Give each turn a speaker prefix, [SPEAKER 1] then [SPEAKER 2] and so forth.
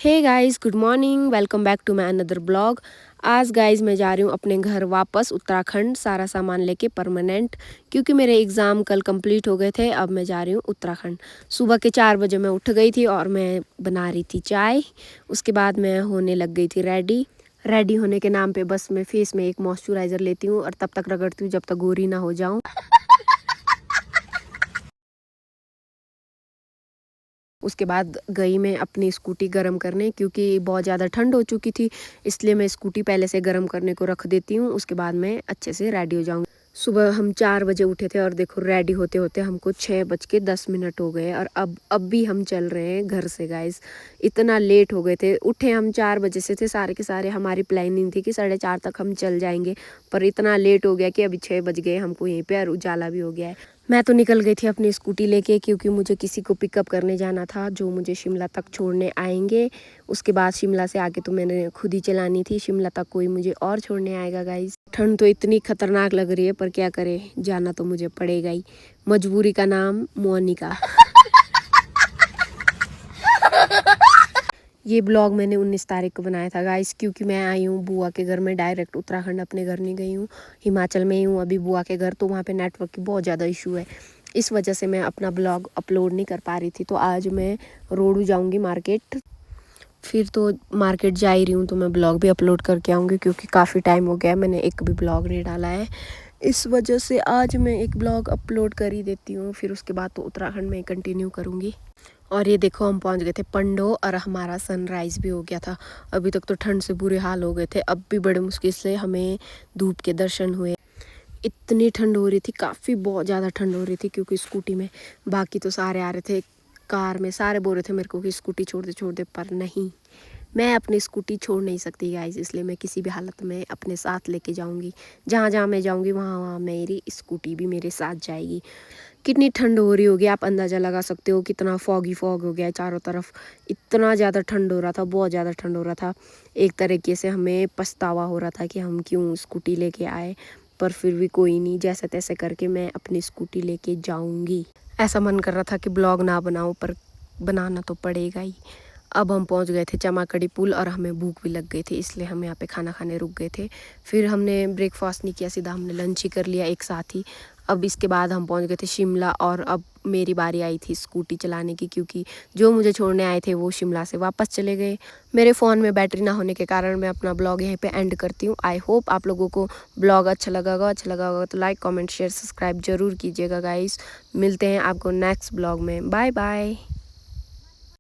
[SPEAKER 1] Hey guys, good morning, welcome back to my another blog. आज guys मैं जा रही हूँ अपने घर वापस उत्तराखंड, सारा सामान लेके परमानेंट, क्योंकि मेरे एग्ज़ाम कल कंप्लीट हो गए थे। अब मैं जा रही हूँ उत्तराखंड। सुबह के 4 बजे मैं उठ गई थी और मैं बना रही थी चाय। उसके बाद मैं होने लग गई थी रेडी होने के नाम पे बस मैं फेस में एक मॉइस्चराइज़र लेती हूँ और तब तक रगड़ती हूँ जब तक गोरी ना हो जाऊँ। उसके बाद गई मैं अपनी स्कूटी गर्म करने, क्योंकि बहुत ज़्यादा ठंड हो चुकी थी, इसलिए मैं स्कूटी पहले से गर्म करने को रख देती हूँ। उसके बाद मैं अच्छे से रेडी हो जाऊँगी। सुबह हम 4 बजे उठे थे और देखो रेडी होते होते हमको 6:10 हो गए और अब भी हम चल रहे हैं घर से गाइस। इतना लेट हो गए थे, उठे हम 4 बजे से थे, सारे के सारे हमारी प्लानिंग थी कि 4:30 तक हम चल जाएंगे, पर इतना लेट हो गया कि अभी 6 बज गए हमको यहीं पे और उजाला भी हो गया है। मैं तो निकल गई थी अपनी स्कूटी लेके, क्योंकि मुझे किसी को पिकअप करने जाना था जो मुझे शिमला तक छोड़ने आएंगे। उसके बाद शिमला से आके तो मैंने खुद ही चलानी थी, शिमला तक कोई मुझे और छोड़ने आएगा गाइस। ठंड तो इतनी खतरनाक लग रही है, पर क्या करें, जाना तो मुझे पड़ेगा ही। मजबूरी का नाम मोनिका। ये ब्लॉग मैंने 19 तारीख को बनाया था गाइस, क्योंकि मैं आई हूँ बुआ के घर में, डायरेक्ट उत्तराखंड अपने घर नहीं गई हूँ। हिमाचल में ही हूँ अभी बुआ के घर, तो वहाँ पे नेटवर्क की बहुत ज़्यादा इशू है। इस वजह से मैं अपना ब्लॉग अपलोड नहीं कर पा रही थी। तो आज मैं रोडू जाऊँगी मार्केट, फिर तो मार्केट जा ही रही हूँ, तो मैं ब्लॉग भी अपलोड करके आऊँगी, क्योंकि काफ़ी टाइम हो गया मैंने एक भी ब्लॉग नहीं डाला है। इस वजह से आज मैं एक ब्लॉग अपलोड कर ही देती हूँ, फिर उसके बाद तो उत्तराखंड में कंटिन्यू करूँगी। और ये देखो हम पहुंच गए थे पंडो और हमारा सनराइज़ भी हो गया था। अभी तक तो ठंड से बुरे हाल हो गए थे, अब भी बड़े मुश्किल से हमें धूप के दर्शन हुए। इतनी ठंड हो रही थी, काफ़ी बहुत ज़्यादा ठंड हो रही थी, क्योंकि स्कूटी में बाकी तो सारे आ रहे थे, कार में सारे बोल रहे थे मेरे को कि स्कूटी छोड़ दे, पर नहीं, मैं अपनी स्कूटी छोड़ नहीं सकती गाइस। इसलिए मैं किसी भी हालत में अपने साथ लेके जाऊंगी। जहाँ जहाँ मैं जाऊंगी वहाँ वहाँ मेरी स्कूटी भी मेरे साथ जाएगी। कितनी ठंड हो रही होगी आप अंदाज़ा लगा सकते हो। कितना फॉग हो गया है चारों तरफ, इतना ज़्यादा ठंड हो रहा था, बहुत ज़्यादा ठंड हो रहा था। एक तरीके से हमें पछतावा हो रहा था कि हम क्यों स्कूटी लेके आए, पर फिर भी कोई नहीं, जैसे तैसे करके मैं अपनी स्कूटी लेके जाऊंगी। ऐसा मन कर रहा था कि ब्लॉग ना बनाऊं, पर बनाना तो पड़ेगा ही। अब हम पहुंच गए थे चमाकड़ी पुल और हमें भूख भी लग गई थी, इसलिए हम यहाँ पे खाना खाने रुक गए थे। फिर हमने ब्रेकफास्ट नहीं किया, सीधा हमने लंच ही कर लिया एक साथ ही। अब इसके बाद हम पहुंच गए थे शिमला और अब मेरी बारी आई थी स्कूटी चलाने की, क्योंकि जो मुझे छोड़ने आए थे वो शिमला से वापस चले गए। मेरे फ़ोन में बैटरी ना होने के कारण मैं अपना ब्लॉग यहीं पे एंड करती हूँ। आई होप आप लोगों को ब्लॉग अच्छा लगा होगा तो लाइक कमेंट शेयर सब्सक्राइब जरूर कीजिएगा गाइस। मिलते हैं आपको नेक्स्ट ब्लॉग में। Bye bye.